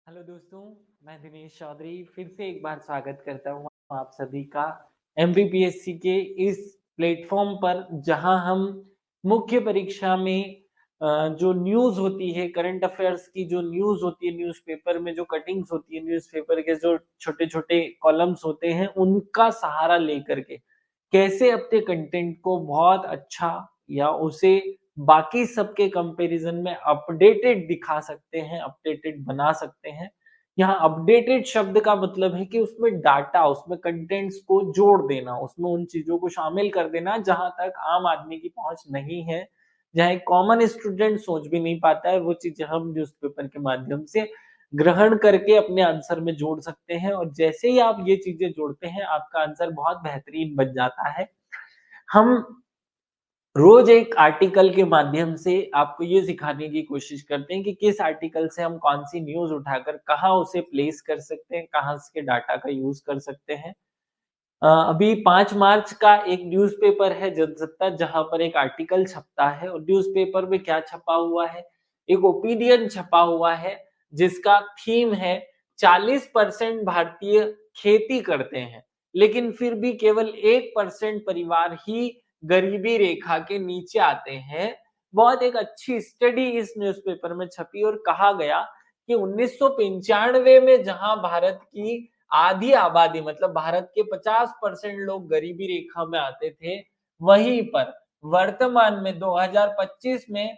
Hello दोस्तों, मैं दिनेश चौधरी फिर से एक बार स्वागत करता हूँ आप सभी का एमपीपीएससी के इस प्लेटफॉर्म पर, जहां हम मुख्य परीक्षा में जो न्यूज़ होती है, करंट अफेयर्स की जो न्यूज़ होती है, न्यूज़पेपर में जो कटिंग्स होती है, न्यूज़पेपर के जो छोटे-छोटे कॉलम्स होते हैं, उनका सहारा लेकर के कैसे अपने कंटेंट को बहुत अच्छा या उसे बाकी सबके कंपैरिजन में अपडेटेड दिखा सकते हैं, अपडेटेड बना सकते हैं। यहाँ अपडेटेड शब्द का मतलब है कि उसमें डाटा, उसमें कंटेंट्स को जोड़ देना, उसमें उन चीज़ों को शामिल कर देना जहाँ तक आम आदमी की पहुँच नहीं है, जहाँ एक कॉमन स्टूडेंट सोच भी नहीं पाता है, वो चीज़ें हम न्यूज़पेपर के माध्यम से ग्रहण करके अपने आंसर में जोड़ सकते हैं और जैसे ही आप ये चीज़ें जोड़ते हैं, आपका आंसर बहुत बेहतरीन बन जाता है। हम रोज एक आर्टिकल के माध्यम से आपको ये सिखाने की कोशिश करते हैं कि किस आर्टिकल से हम कौन सी न्यूज़ उठाकर कहाँ उसे प्लेस कर सकते हैं, कहाँ उसके डाटा का यूज़ कर सकते हैं। अभी 5 मार्च का एक न्यूज़पेपर है जनसत्ता, जहाँ पर एक आर्टिकल छपता है और न्यूज़पेपर में क्या छपा हुआ है, एक ओपिनियन छपा हुआ है जिसका थीम है 40% भारतीय खेती करते हैं, लेकिन फिर भी केवल 1% परिवार ही गरीबी रेखा के नीचे आते हैं। बहुत एक अच्छी स्टडी इस न्यूज़पेपर में छपी और कहा गया कि 1995 में जहाँ भारत की आधी आबादी मतलब भारत के 50% लोग गरीबी रेखा में आते थे, वहीं पर वर्तमान में 2025 में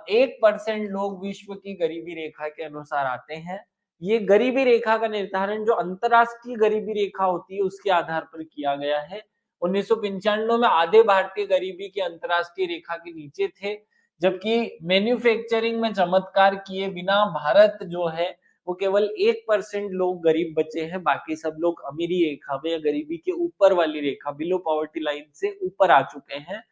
1% लोग विश्व की गरीबी रेखा के अनुसार आते हैं। ये गरीबी रेखा का निर्धारण जो अंतर्राष्ट्रीय गरीबी रेखा होती है, उसके आधार पर किया गया है। 1995 में आधे भारतीय गरीबी की अंतर्राष्ट्रीय रेखा के नीचे थे, जबकि मैन्युफैक्चरिंग में चमत्कार किए बिना भारत जो है वो केवल 1% लोग गरीब बचे हैं, बाकी सब लोग अमीरी रेखा में या गरीबी के ऊपर वाली रेखा बिलो पॉवर्टी लाइन से ऊपर आ चुके हैं।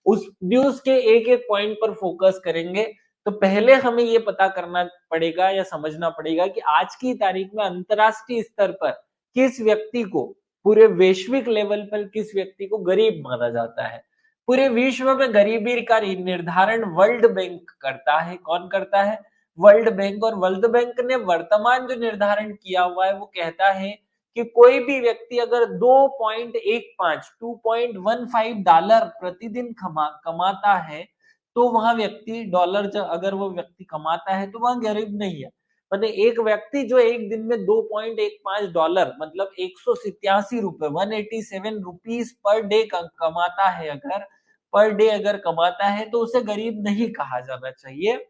उस न्यूज़ के एक-एक पॉइंट पर फोकस करेंगे। तो पहले हमें ये पता करना पड़ेगा या समझना पड़ेगा कि आज की तारीख में अंतर्राष्ट्रीय स्तर पर किस व्यक्ति को, पूरे वैश्विक लेवल पर किस व्यक्ति को गरीब माना जाता है। पूरे विश्व में गरीबी का निर्धारण वर्ल्ड बैंक करता है। कौन करता है? World bank. और वर्ल्ड बैंक ने वर्तमान जो निर्धारण किया हुआ है वो कहता है कि कोई भी व्यक्ति अगर 2.15 प्रतिदिन कमाता है, तो वह व्यक्ति डॉलर अगर वो व्यक्ति कमाता है तो वह गरीब नहीं है। मतलब एक व्यक्ति जो एक दिन में $2.15 मतलब 187 रुपए 187 रुपीज पर डे कमाता है, अगर पर डे अगर कमाता है तो उसे गरीब नहीं कहा जाना चाहिए।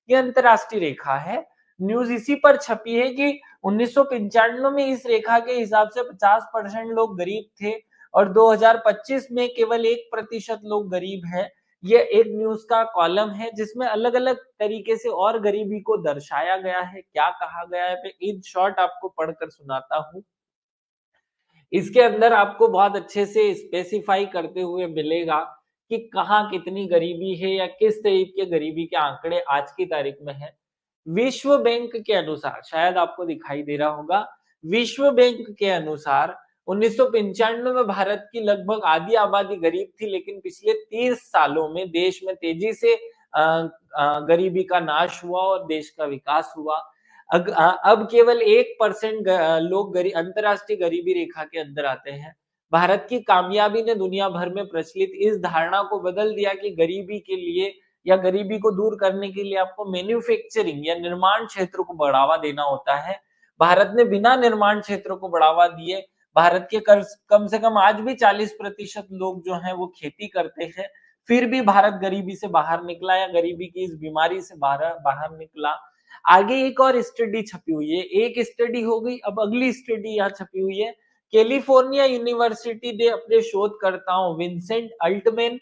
ये अंतरराष्ट्रीय रेखा है। न्यूज़ इसी पर छपी है कि 1995 में इस रेखा के हिसाब से 50% लोग गरीब थे और 2025 में केवल 1% लोग गरीब हैं। ये एक न्यूज़ का कॉलम है जिसमें अलग-अलग तरीके से और गरीबी को दर्शाया गया है। क्या कहा गया है, मैं इन शॉर्ट आपको पढ़कर सुनाता हूँ। इसके अंदर आपको बहुत अच्छे से स्पेसिफाई करते हुए मिलेगा कि कहाँ कितनी गरीबी है या किस टाइप के गरीबी के आंकड़े आज की तारीख में है। विश्व बैंक के अनुसार, शायद आपको दिखाई दे रहा होगा, विश्व बैंक के अनुसार 1995 में भारत की लगभग आधी आबादी गरीब थी, लेकिन पिछले 30 सालों में देश में तेजी से गरीबी का नाश हुआ और देश का विकास हुआ। अब केवल 1% लोग अंतरराष्ट्रीय गरीबी रेखा के अंदर आते हैं। भारत की कामयाबी ने दुनिया भर में प्रचलित इस धारणा को बदल दिया कि गरीबी के लिए या गरीबी को दूर करने के लिए आपको मैन्युफैक्चरिंग या निर्माण क्षेत्र को बढ़ावा देना होता है। भारत ने बिना निर्माण क्षेत्र को बढ़ावा दिए, भारत के कम से कम आज भी 40% लोग जो हैं वो खेती करते हैं, फिर भी भारत गरीबी से बाहर निकला या गरीबी की इस बीमारी से बाहर बाहर निकला। आगे एक और स्टडी छपी हुई है, एक स्टडी हो गई, अब अगली स्टडी यहाँ छपी हुई है। कैलिफोर्निया यूनिवर्सिटी ने अपने शोधकर्ताओं विंसेंट अल्टमैन,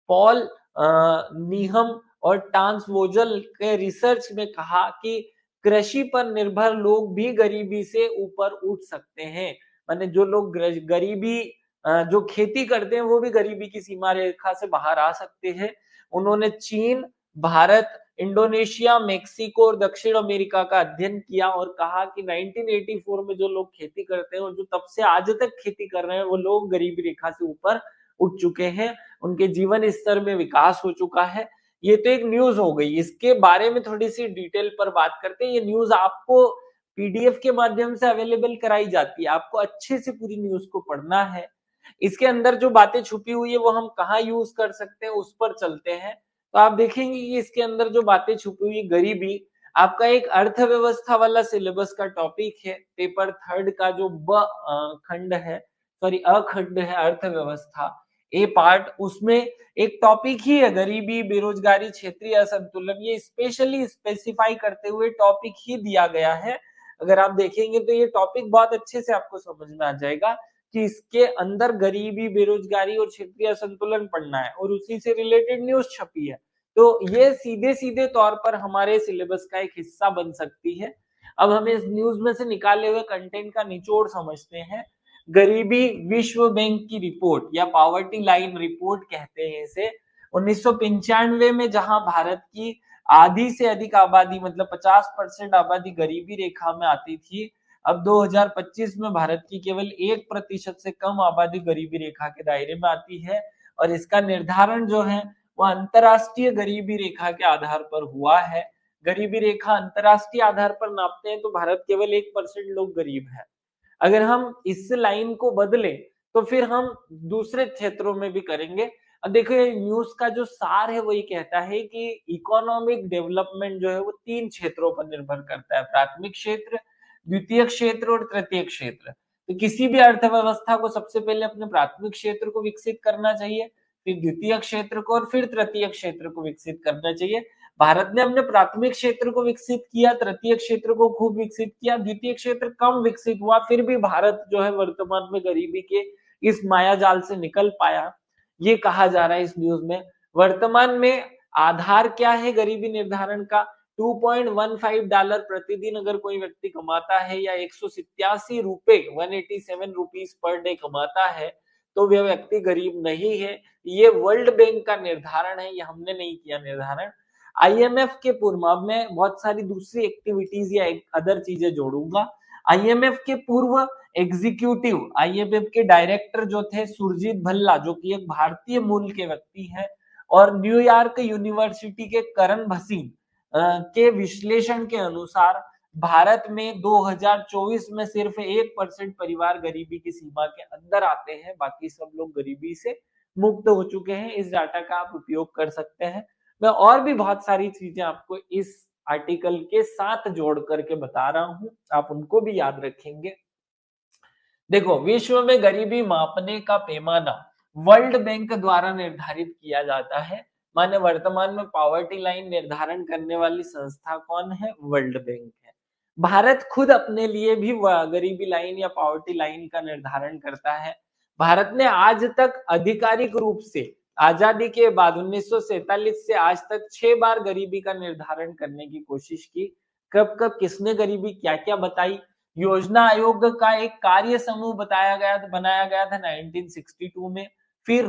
पॉल नीहम और टांस वोजल के रिसर्च में कहा कि कृषि पर निर्भर लोग भी गरीबी से ऊपर उठ सकते हैं। माने जो लोग गरीबी जो खेती करते हैं वो भी गरीबी की सीमा रेखा से बाहर आ सकते हैं। उन्होंने चीन, भारत, इंडोनेशिया, मेक्सिको और दक्षिण अमेरिका का अध्ययन किया और कहा कि 1984 में जो लोग खेती करते हैं और जो तब से आज तक खेती कर रहे हैं, वो लोग गरीबी रेखा से ऊपर उठ चुके हैं, उनके जीवन स्तर में विकास हो चुका है। ये तो एक न्यूज़ हो गई, इसके बारे में थोड़ी-सी डिटेल पर बात करते हैं। ये न्यूज़ आपको पीडीएफ के माध्यम से अवेलेबल कराई जाती है। आपको अच्छे से पूरी न्यूज को पढ़ना है। इसके अंदर जो बातें छुपी हुई है वो हम कहाँ यूज कर सकते हैं उस पर चलते हैं। तो आप देखेंगे कि इसके अंदर जो बातें छुपी हुई, गरीबी आपका एक अर्थव्यवस्था वाला सिलेबस का टॉपिक है। पेपर थर्ड का जो खंड है, सॉरी अखंड है, अर्थव्यवस्था ए पार्ट, उसमें एक टॉपिक ही है गरीबी, बेरोजगारी, क्षेत्रीय असंतुलन। ये स्पेशली स्पेसिफाई करते हुए टॉपिक ही दिया गया है। अगर आप देखेंगे तो ये टॉपिक बहुत अच्छे से आपको समझ में आ जाएगा कि इसके अंदर गरीबी, बेरोजगारी और क्षेत्रीय असंतुलन पढ़ना है और उसी से रिलेटेड न्यूज छपी है। तो ये सीधे सीधे तौर पर हमारे सिलेबस का एक हिस्सा बन सकती है। अब हमें इस न्यूज में से निकाले हुए कंटेंट का निचोड़ समझते हैं। गरीबी विश्व बैंक की रिपोर्ट या पॉवर्टी लाइन रिपोर्ट कहते हैं इसे। 1995 में जहां भारत की आधी से अधिक आबादी मतलब 50% आबादी गरीबी रेखा में आती थी, अब 2025 में भारत की केवल 1% से कम आबादी गरीबी रेखा के दायरे में आती है। और इसका निर्धारण जो है वो अंतरराष्ट्रीय गरीबी रेखा के आधार पर हुआ है। गरीबी रेखा अंतरराष्ट्रीय आधार पर नापते हैं तो भारत केवल 1% लोग गरीब है। अगर हम इस लाइन को बदले तो फिर हम दूसरे क्षेत्रों में भी करेंगे। अब देखिए न्यूज का जो सार है वही कहता है कि इकोनॉमिक डेवलपमेंट जो है वो 3 क्षेत्रों पर निर्भर करता है, प्राथमिक क्षेत्र, द्वितीय क्षेत्र और तृतीय क्षेत्र। तो किसी भी अर्थव्यवस्था को सबसे पहले अपने प्राथमिक क्षेत्र को विकसित करना चाहिए, फिर द्वितीय क्षेत्र को और फिर तृतीय क्षेत्र को विकसित करना चाहिए। भारत ने अपने प्राथमिक क्षेत्र को विकसित किया, तृतीय क्षेत्र को खूब विकसित किया, द्वितीय क्षेत्र कम विकसित हुआ, फिर भी भारत जो है वर्तमान में गरीबी के इस माया जाल से निकल पाया। ये कहा जा रहा है इस न्यूज में। वर्तमान में आधार क्या है गरीबी निर्धारण का? $2.15 प्रतिदिन अगर कोई व्यक्ति कमाता है या 187 रुपए 187 रुपीज पर डे कमाता है तो वह व्यक्ति गरीब नहीं है। ये वर्ल्ड बैंक का निर्धारण है, ये हमने नहीं किया निर्धारण। आईएमएफ के पूर्व में बहुत सारी दूसरी एक्टिविटीज या अदर चीजें जोड़ूंगा। आईएमएफ के पूर्व एग्जीक्यूटिव, आईएमएफ के डायरेक्टर जो थे सुरजीत भल्ला, जो कि एक भारतीय मूल के व्यक्ति हैं, और न्यूयॉर्क यूनिवर्सिटी के करण भसीन के विश्लेषण के अनुसार भारत में 2024 में सिर्फ 1% परिवार गरीबी की सीमा के अंदर आते हैं, बाकी सब लोग गरीबी से मुक्त हो चुके हैं। इस डाटा का आप उपयोग कर सकते हैं। मैं और भी बहुत सारी चीजें आपको इस आर्टिकल के साथ जोड़ करके बता रहा हूं, आप उनको भी याद रखेंगे। देखो, विश्व में गरीबी मापने का पैमाना वर्ल्ड बैंक द्वारा निर्धारित किया जाता है। माने वर्तमान में पॉवर्टी लाइन निर्धारण करने वाली संस्था कौन है? वर्ल्ड बैंक है। भारत खुद अपने लिए भी गरीबी लाइन या पॉवर्टी लाइन का निर्धारण करता है। भारत ने आज तक आधिकारिक रूप से आजादी के बाद 1947 से आज तक 6 बार गरीबी का निर्धारण करने की कोशिश की। कब कब किसने गरीबी क्या क्या बताई? योजना आयोग का एक कार्य समूह बनाया गया था 1962 में। फिर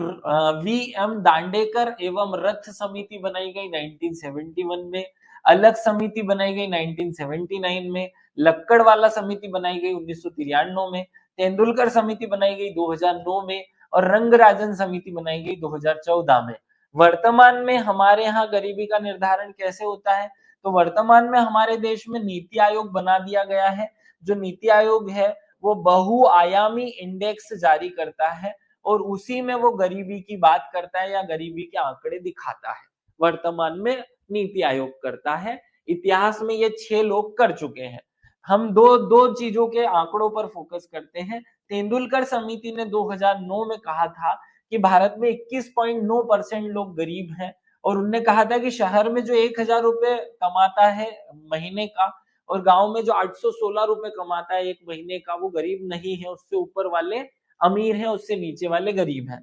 वी एम दांडेकर एवं रथ समिति बनाई गई 1971 में। अलग समिति बनाई गई 1979 में। लक्कड़वाला समिति बनाई गई 1993 में। तेंदुलकर समिति बनाई गई 2009 में और रंगराजन समिति बनाई गई 2014 में। वर्तमान में हमारे यहाँ गरीबी का निर्धारण कैसे होता है? तो वर्तमान में हमारे देश में नीति आयोग बना दिया गया है। जो नीति आयोग है वो बहुआयामी इंडेक्स जारी करता है और उसी में वो गरीबी की बात करता है या गरीबी के आंकड़े दिखाता है। वर्तमान में नीति आयोग करता है। इतिहास में ये 6 लोग कर चुके हैं। हम दो दो चीजों के आंकड़ों पर फोकस करते हैं। तेंदुलकर समिति ने 2009 में कहा था कि भारत में 21.9% लोग गरीब हैं और उनने कहा था कि शहर में जो 1000 रुपए कमाता है महीने का और गांव में जो 816 रुपए कमाता है एक महीने का, वो गरीब नहीं है, उससे ऊपर वाले अमीर हैं, उससे नीचे वाले गरीब हैं।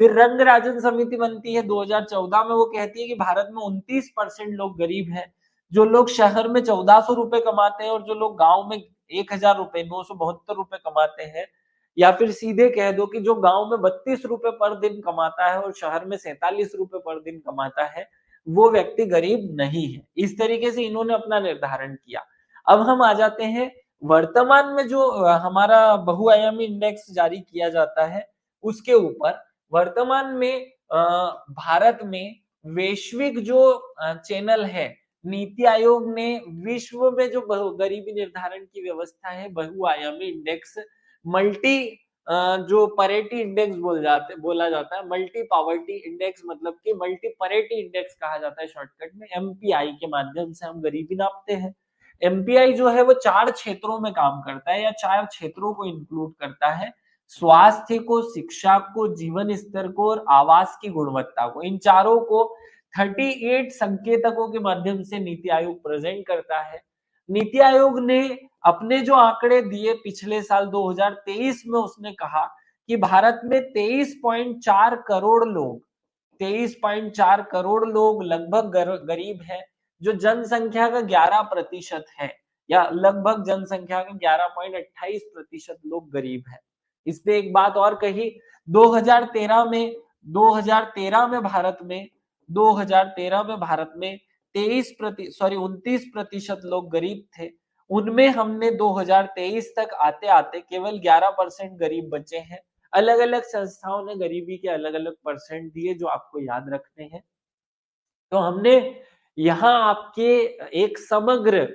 फिर रंगराजन समिति बनती है 2014 में, वो कहती है कि भारत में 29% लोग गरीब हैं। जो लोग शहर में 1400 रुपए कमाते हैं और जो लोग गांव में 1000 रुपए 972 रुपए कमाते हैं, या फिर सीधे कह दो कि जो गांव में 32 रुपए पर दिन कमाता है और शहर में 47 रुपए पर दिन कमाता है, वो व्यक्ति गरीब नहीं है। इस तरीके से इन्होंने अपना निर्धारण किया। अब हम आ जाते हैं वर्तमान में जो हमारा बहुआयामी इंडेक्स जारी किया जाता है उसके ऊपर। वर्तमान में भारत में वैश्विक जो चैनल है नीति आयोग ने विश्व में जो गरीबी निर्धारण की व्यवस्था है, बहुआयामी इंडेक्स, मल्टी जो परेटी इंडेक्स बोला जाता है, मल्टी पॉवर्टी इंडेक्स, मतलब कि मल्टी परेटी इंडेक्स कहा जाता है शॉर्टकट में, एमपीआई के माध्यम से हम गरीबी नापते हैं। एमपीआई जो है वो 4 क्षेत्रों में काम करता है या 4 क्षेत्रों को इंक्लूड करता है, स्वास्थ्य को, शिक्षा को, जीवन स्तर को और आवास की गुणवत्ता को। इन चारों को 38 संकेतकों के माध्यम से नीति आयोग प्रेजेंट करता है। नीति आयोग ने अपने जो आंकड़े दिए पिछले साल 2023 में, उसने कहा कि भारत में 23.4 करोड़ लोग, 23.4 करोड़ लोग लगभग गरीब है, जो जनसंख्या का 11% है, या लगभग जनसंख्या का 11.28% लोग गरीब है। इस पे एक बात और कही, 2013 में 2013 में भारत में 2013 में भारत में 29% लोग गरीब थे। उनमें हमने 2023 तक आते आते केवल 11% गरीब बचे हैं। अलग अलग संस्थाओं ने गरीबी के अलग अलग परसेंट दिए जो आपको याद रखने हैं। तो हमने यहाँ आपके एक समग्र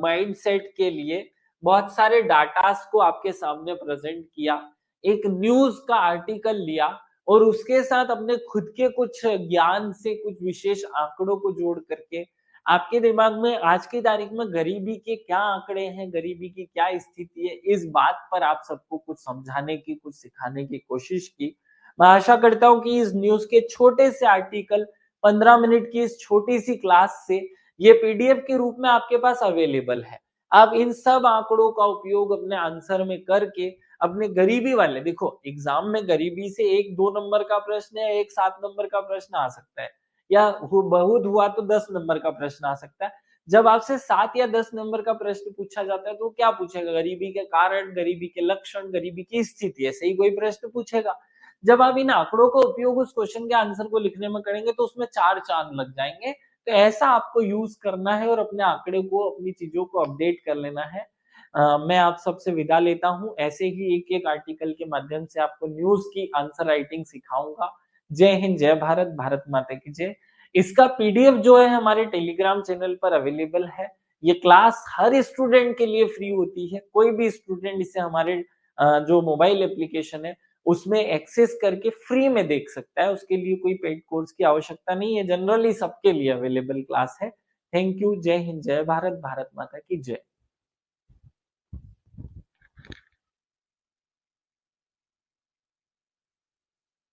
माइंडसेट के लिए बहुत सारे डाटास को आपके सामने प्रेजेंट किया, एक न्यूज का आर्टिकल लिया और उसके साथ अपने खुद के कुछ ज्ञान से कुछ विशेष आंकड़ों को जोड़ करके आपके दिमाग में आज की तारीख में गरीबी के क्या आंकड़े हैं, गरीबी की क्या स्थिति है, इस बात पर आप सबको कुछ समझाने की, कुछ सिखाने की कोशिश की। मैं आशा करता हूं कि इस न्यूज के छोटे से आर्टिकल, 15 मिनट की इस छोटी सी क्लास से ये पीडीएफ के रूप में आपके पास अवेलेबल है। आप इन सब आंकड़ों का उपयोग अपने आंसर में करके अपने गरीबी वाले, देखो एग्जाम में गरीबी से एक 2 नंबर का प्रश्न या एक 7 नंबर का प्रश्न आ सकता है, या बहुत हुआ तो 10 नंबर का प्रश्न आ सकता है। जब आपसे 7 या 10 नंबर का प्रश्न पूछा जाता है तो क्या पूछेगा? गरीबी के कारण, गरीबी के लक्षण, गरीबी की स्थिति, ऐसे ही कोई प्रश्न पूछेगा। जब आप इन आंकड़ों का उपयोग उस क्वेश्चन के आंसर को लिखने में करेंगे तो उसमें 4 चांद लग जाएंगे। तो ऐसा आपको यूज करना है और अपने आंकड़े को, अपनी चीजों को अपडेट कर लेना है। मैं आप सबसे विदा लेता हूं, ऐसे ही एक एक आर्टिकल के माध्यम से आपको न्यूज की आंसर राइटिंग सिखाऊंगा। जय हिंद, जय भारत, भारत माता की जय। इसका पीडीएफ जो है हमारे टेलीग्राम चैनल पर अवेलेबल है। ये क्लास हर स्टूडेंट के लिए फ्री होती है, कोई भी स्टूडेंट इसे हमारे जो मोबाइल एप्लीकेशन है उसमें एक्सेस करके फ्री में देख सकता है। उसके लिए कोई पेड कोर्स की आवश्यकता नहीं है, जनरली सबके लिए अवेलेबल क्लास है। थैंक यू, जय हिंद, जय भारत, भारत माता की जय।